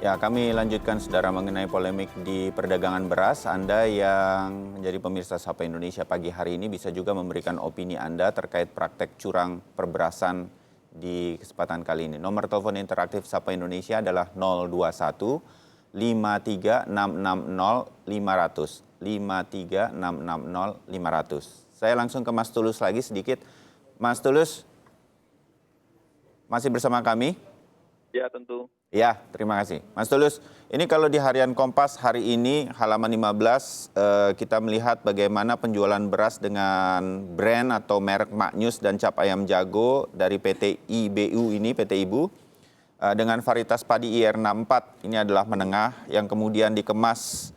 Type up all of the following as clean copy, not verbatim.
Ya, kami lanjutkan saudara mengenai polemik di perdagangan beras. Anda yang menjadi pemirsa Sapa Indonesia pagi hari ini bisa juga memberikan opini Anda terkait praktek curang perberasan di kesempatan kali ini. Nomor telepon interaktif Sapa Indonesia adalah 021 53660 500. 53660 500. Saya langsung ke Mas Tulus lagi sedikit. Mas Tulus, masih bersama kami? Ya, tentu. Ya, terima kasih. Mas Tulus, ini kalau di Harian Kompas hari ini halaman 15 kita melihat bagaimana penjualan beras dengan brand atau merek Maknyus dan Cap Ayam Jago dari PT IBU ini, PT Ibu, dengan varietas padi IR64 ini adalah menengah yang kemudian dikemas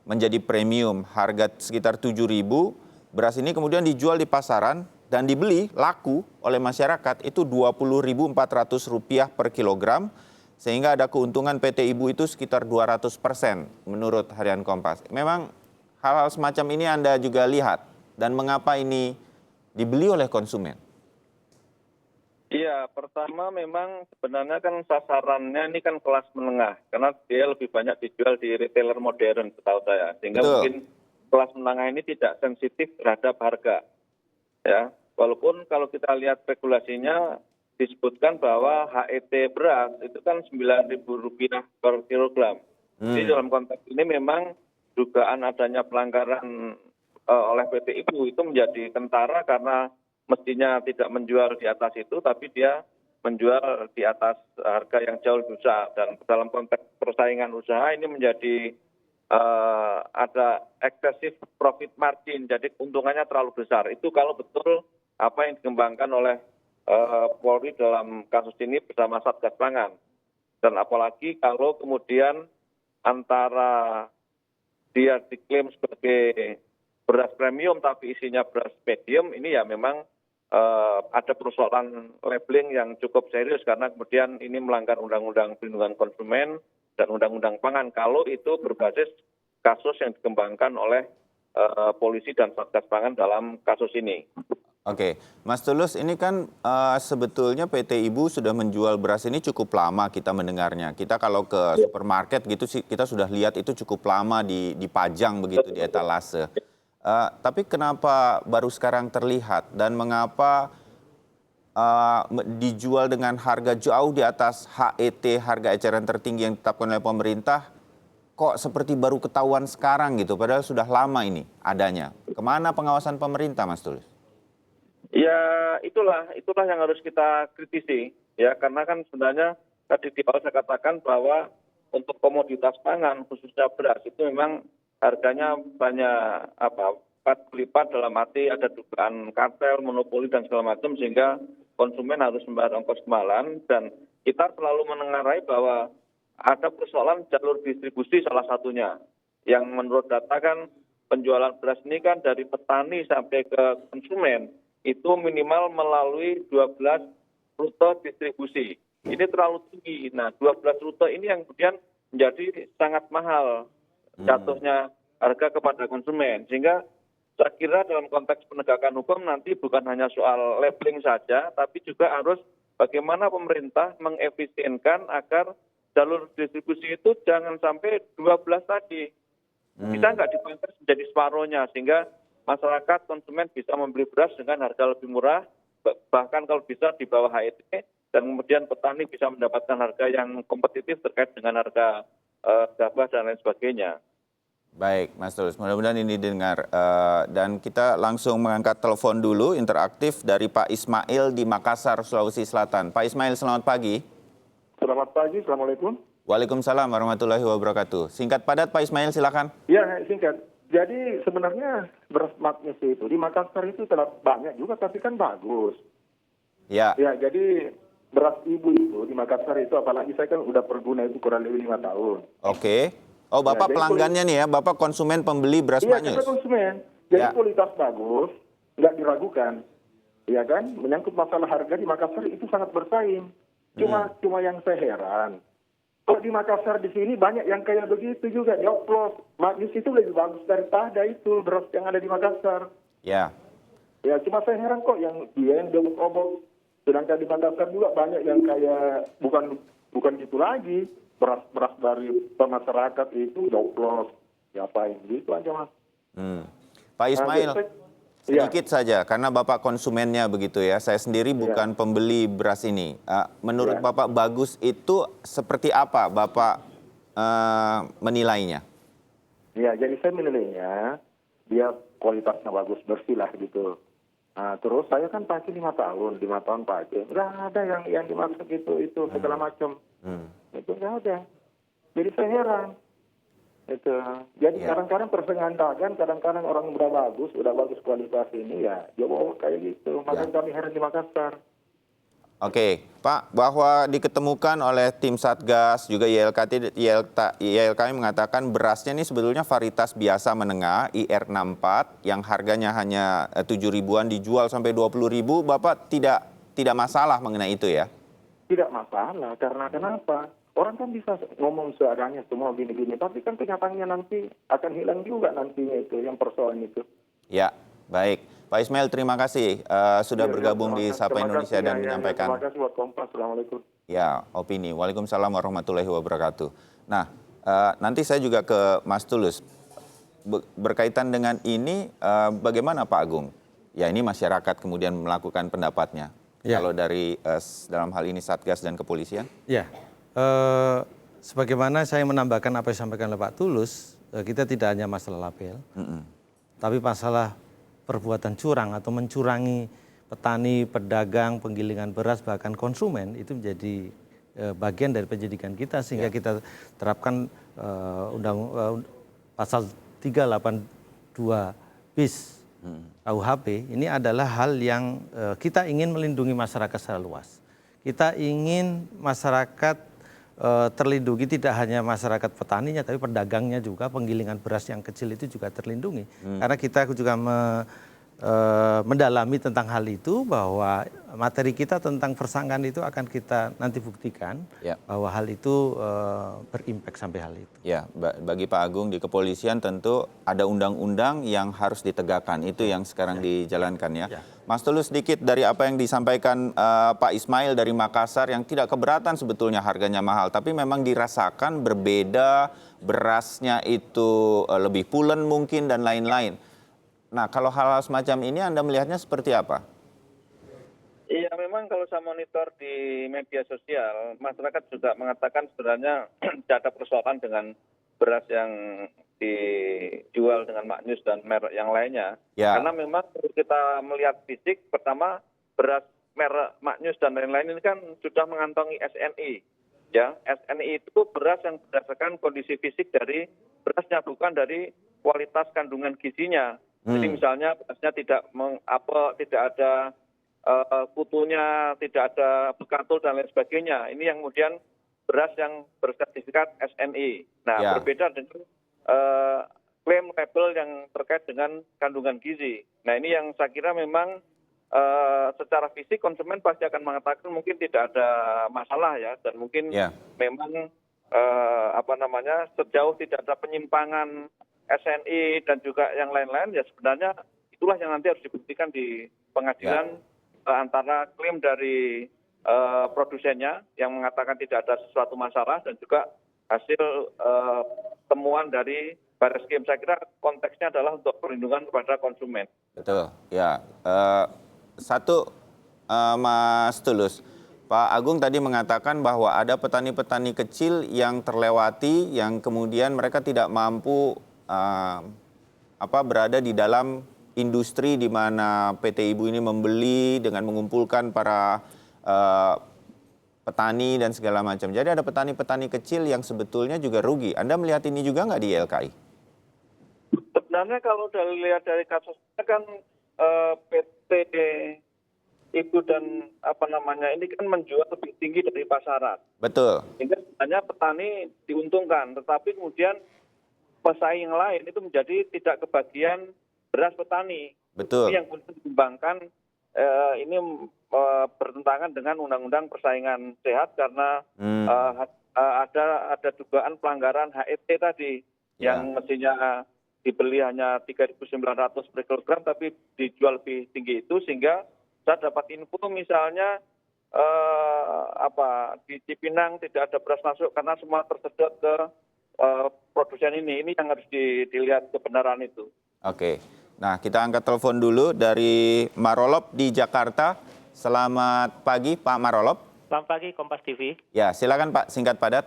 menjadi premium, harga sekitar 7.000. Beras ini kemudian dijual di pasaran dan dibeli laku oleh masyarakat itu Rp20.400 per kilogram, sehingga ada keuntungan PT Ibu itu sekitar 200% menurut Harian Kompas. Memang hal-hal semacam ini Anda juga lihat, dan mengapa ini dibeli oleh konsumen? Iya, pertama memang sebenarnya kan sasarannya ini kan kelas menengah, karena dia lebih banyak dijual di retailer modern setahu saya. Sehingga Betul. mungkin kelas menengah ini tidak sensitif terhadap harga. Ya, walaupun kalau kita lihat regulasinya disebutkan bahwa HET beras itu kan Rp9.000 per kilogram. Jadi dalam konteks ini memang dugaan adanya pelanggaran oleh PT Ibu itu menjadi kentara karena mestinya tidak menjual di atas itu, tapi dia menjual di atas harga yang jauh lebih besar. Dan dalam konteks persaingan usaha ini menjadi ada excessive profit margin, jadi keuntungannya terlalu besar. Itu kalau betul apa yang dikembangkan oleh Polri dalam kasus ini bersama Satgas Pangan. Dan apalagi kalau kemudian antara dia diklaim sebagai beras premium tapi isinya beras medium, ini ya memang ada persoalan labeling yang cukup serius karena kemudian ini melanggar Undang-Undang Perlindungan Konsumen dan Undang-Undang Pangan kalau itu berbasis kasus yang dikembangkan oleh polisi dan Satgas Pangan dalam kasus ini. Oke, Mas Tulus, ini kan sebetulnya PT Ibu sudah menjual beras ini cukup lama kita mendengarnya. Kita kalau ke supermarket gitu sih kita sudah lihat itu cukup lama dipajang begitu di etalase. Tapi kenapa baru sekarang terlihat dan mengapa dijual dengan harga jauh di atas HET, harga eceran tertinggi yang ditetapkan oleh pemerintah, kok seperti baru ketahuan sekarang gitu, padahal sudah lama ini adanya. Kemana pengawasan pemerintah, Mas Tulus? Ya, itulah yang harus kita kritisi, ya, karena kan sebenarnya tadi di awal saya katakan bahwa untuk komoditas pangan khususnya beras itu memang harganya banyak empat lipat, dalam arti ada dugaan kartel, monopoli dan segala macam sehingga konsumen harus membayar ongkos kemahalan. Dan kita selalu menengarai bahwa ada persoalan jalur distribusi salah satunya yang menurut data kan penjualan beras ini kan dari petani sampai ke konsumen itu minimal melalui 12 rute distribusi. Ini terlalu tinggi. Nah, 12 rute ini yang kemudian menjadi sangat mahal jatuhnya harga kepada konsumen. Sehingga saya kira dalam konteks penegakan hukum nanti bukan hanya soal labeling saja, tapi juga harus bagaimana pemerintah mengefisienkan agar jalur distribusi itu jangan sampai 12 tadi. Kita nggak dipangkas menjadi separohnya, sehingga masyarakat konsumen bisa membeli beras dengan harga lebih murah, bahkan kalau bisa di bawah HET, dan kemudian petani bisa mendapatkan harga yang kompetitif terkait dengan harga gabah dan lain sebagainya. Baik, Mas Tulus, mudah-mudahan ini didengar. Dan kita langsung mengangkat telepon dulu interaktif dari Pak Ismail di Makassar, Sulawesi Selatan. Pak Ismail, selamat pagi. Selamat pagi, Assalamualaikum. Waalaikumsalam warahmatullahi wabarakatuh. Singkat padat Pak Ismail, silakan. Ya, singkat. Jadi sebenarnya beras Maknyus itu di Makassar itu telah banyak juga, tapi kan bagus. Ya. Ya, jadi beras Ibu itu di Makassar itu, apalagi saya kan udah perguna itu kurang lebih 5 tahun. Oke. Oh, Bapak jadi pelanggannya nih ya, Bapak konsumen pembeli beras Iya, Maknyus. kita konsumen. Jadi Ya. kualitas bagus, nggak diragukan. Iya kan? Menyangkut masalah harga di Makassar itu sangat bersaing. Cuma yang saya heran, kalau di Makassar di sini banyak yang kayak begitu juga, dioplos. Maknyus itu lebih bagus daripada itu beras yang ada di Makassar. Ya. Ya, cuma saya heran kok yang dia yang diobok-obok. Sedangkan di Makassar juga banyak yang kayak bukan bukan gitu lagi. Beras dari masyarakat itu joplos, diapain gitu aja Mas. Pak Ismail, Nah, sedikit saja karena Bapak konsumennya begitu ya. Saya sendiri bukan pembeli beras ini. Menurut Bapak bagus itu seperti apa Bapak menilainya? Ya, jadi saya menilainya dia kualitasnya bagus, bersih lah gitu. Nah, terus saya kan pakai 5 tahun pakai. Nggak ada yang dimaksud itu segala macam. Itu nggak ada. Jadi saya heran. Itu. Jadi kadang-kadang persaingan dagang, kadang-kadang orang udah bagus kualitas ini ya, dia bawa kayak gitu. Makanya kami heran di Makassar. Oke, Pak, bahwa diketemukan oleh tim Satgas juga YLKI mengatakan berasnya ini sebetulnya varietas biasa menengah IR64 yang harganya hanya 7 ribuan dijual sampai 20 ribu. Bapak tidak masalah mengenai itu ya? Tidak masalah, karena kenapa? Orang kan bisa ngomong seadanya semua gini-gini, tapi kan kenyataannya nanti akan hilang juga nantinya itu, yang persoalan itu. Ya, baik. Pak Ismail, terima kasih sudah bergabung di Sapa Indonesia dan menyampaikan. Terima kasih buat Kompas. Assalamualaikum. Ya, opini. Waalaikumsalam warahmatullahi wabarakatuh. Nah, nanti saya juga ke Mas Tulus. Berkaitan dengan ini, bagaimana Pak Agung? Ya, ini masyarakat kemudian melakukan pendapatnya. Ya. Kalau dari dalam hal ini Satgas dan kepolisian? Ya, sebagaimana saya menambahkan apa yang disampaikan oleh Pak Tulus, kita tidak hanya masalah label, tapi masalah perbuatan curang atau mencurangi petani, pedagang, penggilingan beras, bahkan konsumen, itu menjadi bagian dari penyidikan kita, sehingga kita terapkan pasal 382 bis KUHP. Ini adalah hal yang kita ingin melindungi masyarakat secara luas. Kita ingin masyarakat terlindungi, tidak hanya masyarakat petaninya, tapi pedagangnya juga, penggilingan beras yang kecil itu juga terlindungi. Karena kita juga mendalami tentang hal itu, bahwa materi kita tentang persangkaan itu akan kita nanti buktikan bahwa hal itu berimpact sampai hal itu. Ya, bagi Pak Agung di kepolisian tentu ada undang-undang yang harus ditegakkan. Itu yang sekarang dijalankan ya. Mas Tulus, sedikit dari apa yang disampaikan Pak Ismail dari Makassar yang tidak keberatan sebetulnya harganya mahal, tapi memang dirasakan berbeda, berasnya itu lebih pulen mungkin dan lain-lain. Nah, kalau hal-hal semacam ini Anda melihatnya seperti apa? Iya, memang kalau saya monitor di media sosial, masyarakat juga mengatakan sebenarnya tidak ada persoalan dengan beras yang dijual dengan Maknyus dan merek yang lainnya. Ya. Karena memang kalau kita melihat fisik, pertama beras merek Maknyus dan lain-lain ini kan sudah mengantongi SNI. Ya, SNI itu beras yang berdasarkan kondisi fisik dari berasnya, bukan dari kualitas kandungan gizinya. Jadi misalnya berasnya tidak ada kutunya, tidak ada bekatul dan lain sebagainya. Ini yang kemudian beras yang bersertifikat SNI. Nah, berbeda dengan klaim label yang terkait dengan kandungan gizi. Nah, ini yang saya kira memang secara fisik konsumen pasti akan mengatakan mungkin tidak ada masalah ya, dan mungkin memang sejauh tidak ada penyimpangan SNI dan juga yang lain-lain, ya sebenarnya itulah yang nanti harus dibuktikan di pengadilan antara klaim dari produsennya yang mengatakan tidak ada sesuatu masalah dan juga hasil temuan dari Barreskrim. Saya kira konteksnya adalah untuk perlindungan kepada konsumen. Betul, ya. Mas Tulus, Pak Agung tadi mengatakan bahwa ada petani-petani kecil yang terlewati, yang kemudian mereka tidak mampu berada di dalam industri di mana PT Ibu ini membeli dengan mengumpulkan para petani dan segala macam. Jadi ada petani-petani kecil yang sebetulnya juga rugi. Anda melihat ini juga nggak di YLKI? Sebenarnya kalau dilihat dari kasusnya kan PT Ibu dan ini kan menjual lebih tinggi dari pasaran. Betul. Sehingga sebenarnya petani diuntungkan, tetapi kemudian pesaing yang lain itu menjadi tidak kebagian beras petani. Betul. Ini yang kemudian dikembangkan ini bertentangan dengan Undang-Undang Persaingan Sehat karena ada dugaan pelanggaran HET tadi yang mestinya dibeli hanya 3.900 per kilogram tapi dijual lebih tinggi itu, sehingga saya dapat info misalnya di Cipinang tidak ada beras masuk karena semua tersedot ke produsen ini. Ini yang harus dilihat kebenaran itu. Oke. Nah, kita angkat telepon dulu dari Marolop di Jakarta. Selamat pagi, Pak Marolop. Selamat pagi, Kompas TV. Ya, silakan Pak, singkat padat.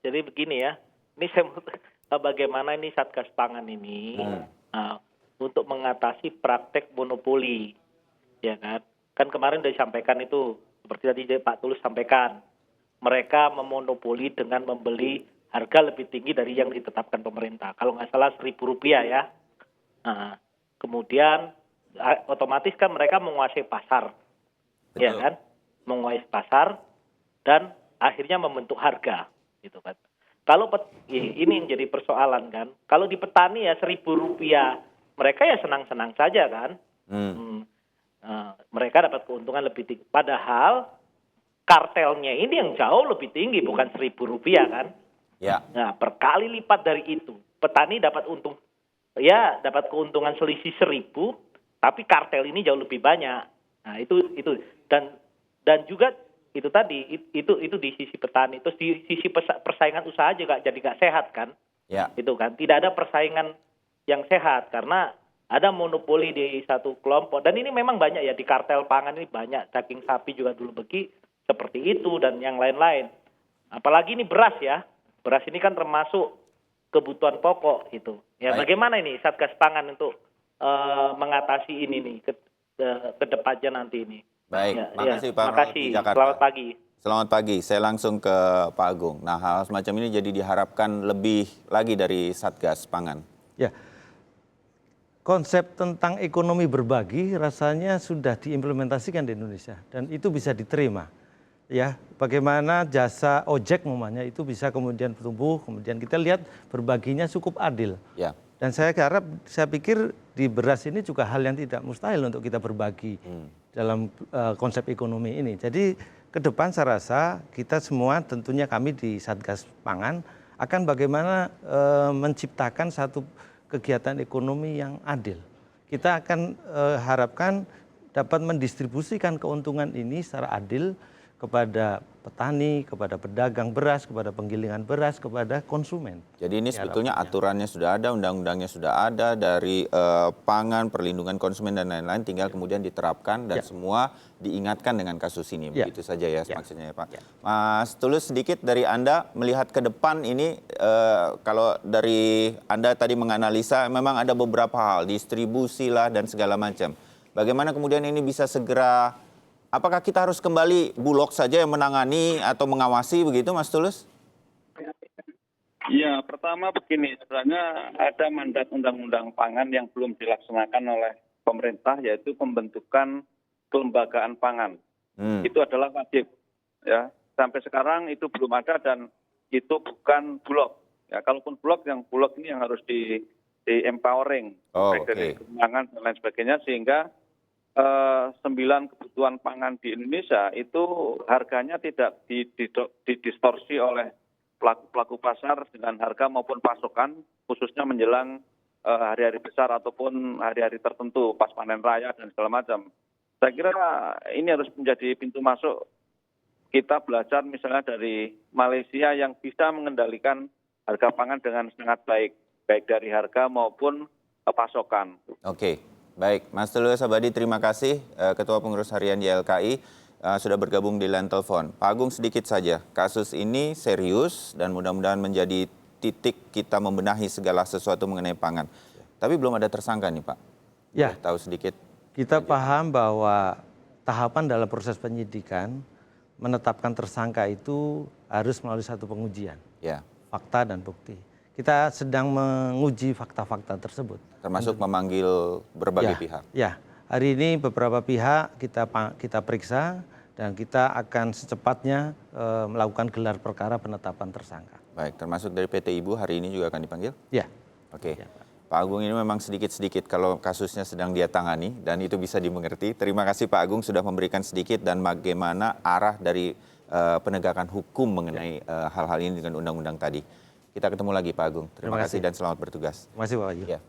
Jadi begini ya, ini saya bagaimana ini Satgas Pangan ini untuk mengatasi praktek monopoli, ya kan? Kan kemarin sudah disampaikan itu, seperti tadi Pak Tulus sampaikan, mereka memonopoli dengan membeli harga lebih tinggi dari yang ditetapkan pemerintah. Kalau nggak salah Rp1.000 ya. Kemudian otomatis kan mereka menguasai pasar, ya kan? Menguasai pasar dan akhirnya membentuk harga, gitu kan. Kalau ini yang jadi persoalan kan. Kalau di petani ya Rp1.000, mereka ya senang-senang saja kan. Mereka dapat keuntungan lebih tinggi. Padahal kartelnya ini yang jauh lebih tinggi, bukan Rp1.000 kan. Ya. Nah, berkali lipat dari itu. Petani dapat dapat keuntungan selisih 1.000, tapi kartel ini jauh lebih banyak. Nah, itu dan juga itu tadi itu di sisi petani. Terus di sisi persaingan usaha juga jadi nggak sehat kan. Ya. Itu kan tidak ada persaingan yang sehat karena ada monopoli di satu kelompok. Dan ini memang banyak ya, di kartel pangan ini banyak. Daging sapi juga dulu seperti itu dan yang lain-lain. Apalagi ini beras ya. Beras ini kan termasuk kebutuhan pokok gitu. Ya, bagaimana ini Satgas Pangan untuk mengatasi ini nih ke depannya nanti ini. Baik, makasih Pak Makasih. di Jakarta. Selamat pagi. Selamat pagi, saya langsung ke Pak Agung. Nah, hal semacam ini jadi diharapkan lebih lagi dari Satgas Pangan. Ya, konsep tentang ekonomi berbagi rasanya sudah diimplementasikan di Indonesia dan itu bisa diterima. Ya, bagaimana jasa ojek namanya itu bisa kemudian tumbuh, kemudian kita lihat berbaginya cukup adil. Ya. Dan saya pikir di beras ini juga hal yang tidak mustahil untuk kita berbagi dalam konsep ekonomi ini. Jadi ke depan saya rasa kita semua, tentunya kami di Satgas Pangan, akan bagaimana menciptakan satu kegiatan ekonomi yang adil. Kita akan harapkan dapat mendistribusikan keuntungan ini secara adil kepada petani, kepada pedagang beras, kepada penggilingan beras, kepada konsumen. Jadi ini sebetulnya aturannya sudah ada, undang-undangnya sudah ada dari pangan, perlindungan konsumen dan lain-lain, tinggal kemudian diterapkan dan semua diingatkan dengan kasus ini. Begitu saja ya maksudnya ya Pak. Mas Tulus, sedikit dari Anda melihat ke depan ini, kalau dari Anda tadi menganalisa memang ada beberapa hal, distribusi lah dan segala macam. Bagaimana kemudian ini bisa segera, apakah kita harus kembali Bulog saja yang menangani atau mengawasi begitu Mas Tulus? Ya, pertama begini, sebenarnya ada mandat undang-undang pangan yang belum dilaksanakan oleh pemerintah, yaitu pembentukan kelembagaan pangan. Itu adalah wajib. Ya, sampai sekarang itu belum ada dan itu bukan Bulog. Ya, kalaupun Bulog ini yang harus di empowering, dari kemenangan dan lain sebagainya, sehingga 9 kebutuhan pangan di Indonesia itu harganya tidak didistorsi oleh pelaku pasar dengan harga maupun pasokan, khususnya menjelang hari-hari besar ataupun hari-hari tertentu, pas panen raya dan segala macam. Saya kira ini harus menjadi pintu masuk kita belajar misalnya dari Malaysia yang bisa mengendalikan harga pangan dengan sangat baik dari harga maupun pasokan. Oke. Baik, Mas Tulus Abadi, terima kasih Ketua Pengurus Harian YLKI sudah bergabung di line telepon. Pak Agung, sedikit saja, kasus ini serius dan mudah-mudahan menjadi titik kita membenahi segala sesuatu mengenai pangan. Tapi belum ada tersangka nih Pak. Ya, tahu sedikit. Kita paham bahwa tahapan dalam proses penyidikan menetapkan tersangka itu harus melalui satu pengujian, fakta dan bukti. Kita sedang menguji fakta-fakta tersebut. Termasuk memanggil berbagai pihak. Ya, hari ini beberapa pihak kita periksa dan kita akan secepatnya melakukan gelar perkara penetapan tersangka. Baik, termasuk dari PT Ibu hari ini juga akan dipanggil? Ya. Oke. Pak Agung, ini memang sedikit-sedikit kalau kasusnya sedang dia tangani dan itu bisa dimengerti. Terima kasih Pak Agung sudah memberikan sedikit dan bagaimana arah dari penegakan hukum mengenai hal-hal ini dengan undang-undang tadi. Kita ketemu lagi Pak Agung. Terima kasih dan selamat bertugas. Terima kasih Pak Wahyu.